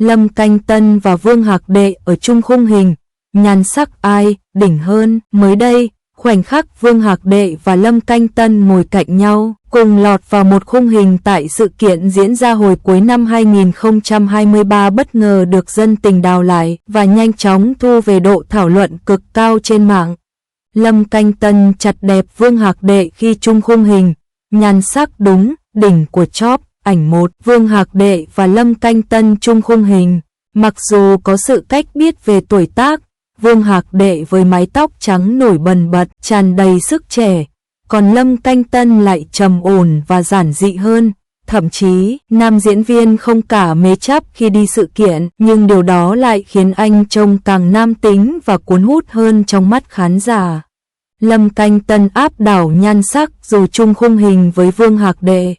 Lâm Canh Tân và Vương Hạc Đệ ở chung khung hình, nhan sắc ai đỉnh hơn. Mới đây, khoảnh khắc Vương Hạc Đệ và Lâm Canh Tân ngồi cạnh nhau, cùng lọt vào một khung hình tại sự kiện diễn ra hồi cuối năm 2023 bất ngờ được dân tình đào lại và nhanh chóng thu về độ thảo luận cực cao trên mạng. Lâm Canh Tân chặt đẹp Vương Hạc Đệ khi chung khung hình, nhan sắc đúng đỉnh của chóp. Ảnh 1, Vương Hạc Đệ và Lâm Canh Tân chung khung hình. Mặc dù có sự cách biệt về tuổi tác, Vương Hạc Đệ với mái tóc trắng nổi bần bật, tràn đầy sức trẻ, còn Lâm Canh Tân lại trầm ổn và giản dị hơn. Thậm chí, nam diễn viên không cả make-up khi đi sự kiện, nhưng điều đó lại khiến anh trông càng nam tính và cuốn hút hơn trong mắt khán giả. Lâm Canh Tân áp đảo nhan sắc dù chung khung hình với Vương Hạc Đệ.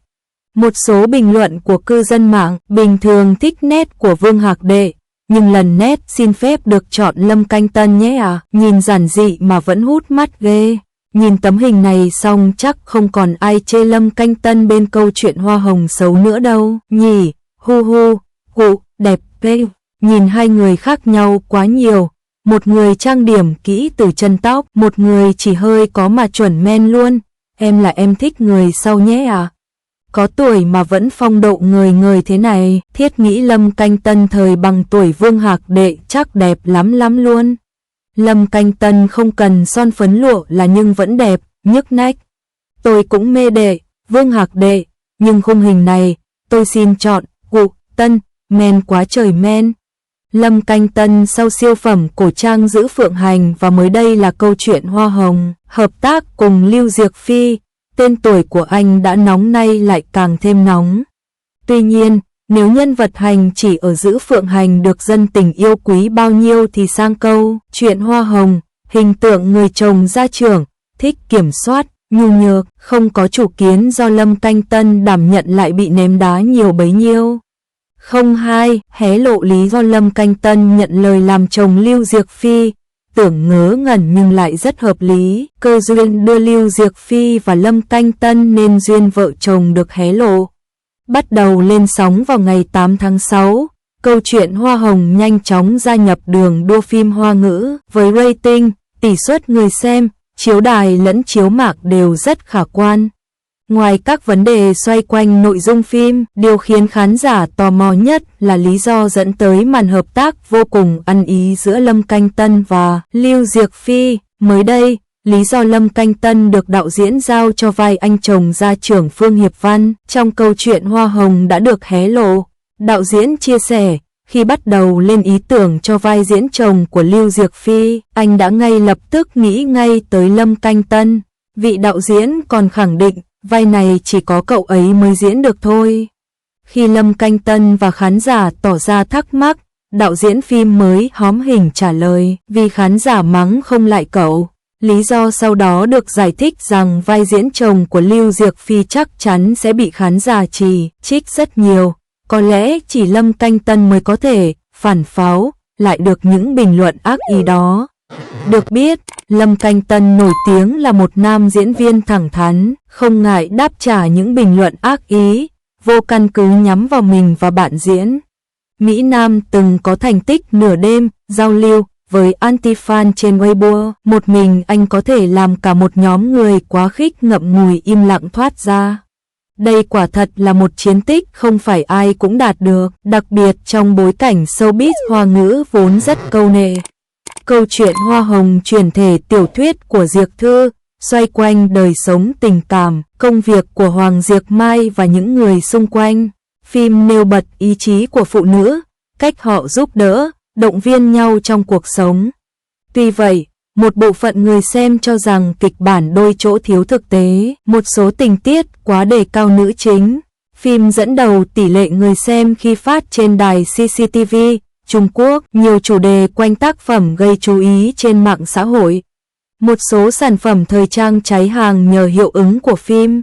Một số bình luận của cư dân mạng bình thường thích nét của Vương Hạc Đệ, nhưng lần nét xin phép được chọn Lâm Canh Tân nhé à, nhìn giản dị mà vẫn hút mắt ghê. Nhìn tấm hình này xong chắc không còn ai chê Lâm Canh Tân bên câu chuyện hoa hồng xấu nữa đâu, nhỉ, hu hu, cụ, đẹp ghê. Nhìn hai người khác nhau quá nhiều, một người trang điểm kỹ từ chân tóc, một người chỉ hơi có mà chuẩn men luôn. Em là em thích người sau nhé à. Có tuổi mà vẫn phong độ người thế này, thiết nghĩ Lâm Canh Tân thời bằng tuổi Vương Hạc Đệ chắc đẹp lắm luôn. Lâm Canh Tân không cần son phấn lụa là nhưng vẫn đẹp, nhức nách. Tôi cũng mê Đệ, Vương Hạc Đệ, nhưng khung hình này, tôi xin chọn, cụ, Tân, men quá trời men. Lâm Canh Tân sau siêu phẩm cổ trang Giữ Phượng Hành và mới đây là câu chuyện Hoa Hồng, hợp tác cùng Lưu Diệc Phi. Tên tuổi của anh đã nóng nay lại càng thêm nóng. Tuy nhiên, nếu nhân vật Hành chỉ ở Giữ Phượng Hành được dân tình yêu quý bao nhiêu thì sang câu chuyện Hoa Hồng, hình tượng người chồng gia trưởng, thích kiểm soát, nhu nhược, không có chủ kiến do Lâm Canh Tân đảm nhận lại bị ném đá nhiều bấy nhiêu. 02 hé lộ lý do Lâm Canh Tân nhận lời làm chồng Lưu Diệc Phi. Tưởng ngớ ngẩn nhưng lại rất hợp lý, cơ duyên đưa Lưu Diệc Phi và Lâm Canh Tân nên duyên vợ chồng được hé lộ. Bắt đầu lên sóng vào ngày 8 tháng 6, câu chuyện Hoa Hồng nhanh chóng gia nhập đường đua phim Hoa ngữ, với rating, tỷ suất người xem, chiếu đài lẫn chiếu mạng đều rất khả quan. Ngoài các vấn đề xoay quanh nội dung phim, điều khiến khán giả tò mò nhất là lý do dẫn tới màn hợp tác vô cùng ăn ý giữa Lâm Canh Tân và Lưu Diệc Phi. Mới đây, lý do Lâm Canh Tân được đạo diễn giao cho vai anh chồng gia trưởng Phương Hiệp Văn trong câu chuyện Hoa Hồng đã được hé lộ. Đạo diễn chia sẻ, khi bắt đầu lên ý tưởng cho vai diễn chồng của Lưu Diệc Phi, anh đã ngay lập tức nghĩ ngay tới Lâm Canh Tân. Vị đạo diễn còn khẳng định, vai này chỉ có cậu ấy mới diễn được thôi. Khi Lâm Canh Tân và khán giả tỏ ra thắc mắc, đạo diễn phim mới hóm hỉnh trả lời, vì khán giả mắng không lại cậu. Lý do sau đó được giải thích rằng vai diễn chồng của Lưu Diệc Phi chắc chắn sẽ bị khán giả chỉ trích rất nhiều. Có lẽ chỉ Lâm Canh Tân mới có thể phản pháo lại được những bình luận ác ý đó. Được biết, Lâm Canh Tân nổi tiếng là một nam diễn viên thẳng thắn, không ngại đáp trả những bình luận ác ý, vô căn cứ nhắm vào mình và bạn diễn. Mỹ Nam từng có thành tích nửa đêm, giao lưu với anti-fan trên Weibo, một mình anh có thể làm cả một nhóm người quá khích ngậm ngùi im lặng thoát ra. Đây quả thật là một chiến tích không phải ai cũng đạt được, đặc biệt trong bối cảnh showbiz Hoa ngữ vốn rất câu nệ. Câu chuyện Hoa Hồng chuyển thể tiểu thuyết của Diệc Thư, xoay quanh đời sống tình cảm, công việc của Hoàng Diệc Mai và những người xung quanh. Phim nêu bật ý chí của phụ nữ, cách họ giúp đỡ, động viên nhau trong cuộc sống. Tuy vậy, một bộ phận người xem cho rằng kịch bản đôi chỗ thiếu thực tế, một số tình tiết quá đề cao nữ chính. Phim dẫn đầu tỷ lệ người xem khi phát trên đài CCTV Trung Quốc, nhiều chủ đề quanh tác phẩm gây chú ý trên mạng xã hội. Một số sản phẩm thời trang cháy hàng nhờ hiệu ứng của phim.